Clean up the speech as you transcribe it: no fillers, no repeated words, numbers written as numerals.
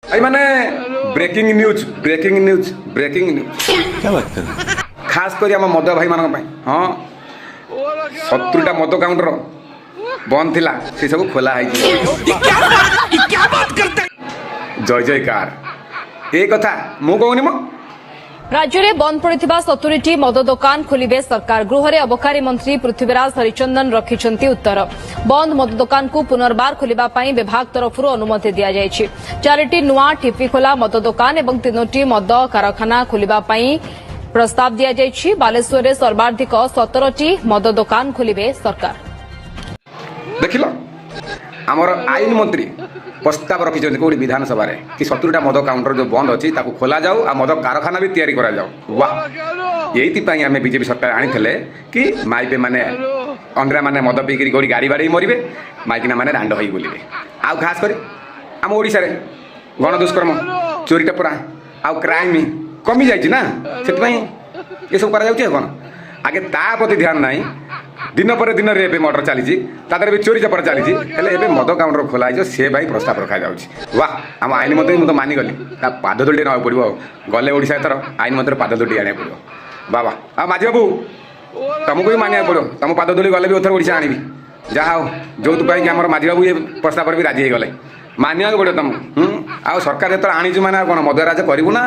भाई माने breaking news क्या बात कर खास कर आम मद भाई मान हाँ 70टा मद काउंटर बंद थिला से सब खोला है जय जयकार ए कथा मु कहूनी मो राज्य में बंद पड़ा 70टी मद दुकान खोलिबे सरकार गृह में अबकारी मंत्री पृथ्वीराज हरिचंदन रखिछंती उत्तर बंद मद दुकान को पुनर्बार खोलिबा पई विभाग तरफ अनुमति दिया जायछि 4टी नुआ ठिपिखोला मद दुकान और 3टी मद कारखाना खोलिबा पई प्रस्ताव दिया जायछि बालेश्वर में सर्वाधिक 17टी मद दुकान खोलिबे सरकार देखिल आमर आईन मंत्री प्रस्ताव रखिंट कौटी विधानसभा कि 70टा मद काउंटर जो बंद अच्छी खोला जाऊ आ मद कारखाना भी तैयारी करा जाऊ वाह यही आम बीजेपी सरकार आनी कि माइपे माने अंग्रा माने मद पीकरी कौटी गाड़ी बाड़ी मरवे माइकिना माने रांड हो बुलवे आउ खास कर आम ओडिशा रे गण दुष्कर्म चोरी टपरा आउ क्राइम कमी जाइए ना से ये सब करा कौन आगे ता प्रति ध्यान ना दिन पर दिन रे मर्डर चली भी चोरी चपर चली मद काउंटर खोला से भाई प्रस्ताव रखा जाऊँगी वाह आम आईन मंत्री मुझे मानिगली पाद धूली ना पड़ो गले ओडिशा एथर आईन मंत्री पाद धूली आने पड़ो बाबा आ माझी बाबू तुमको भी मानिया पड़ो तुम पाद धूली गले भी उथर ओडिशा आनी जहाँ हो जो पाई आम माझी बाबू ये प्रस्ताव भी राजी हो गले मानिया पड़ो तुमको आ सरकार जो आनीचु मैंने कौन मद राज करूँ ना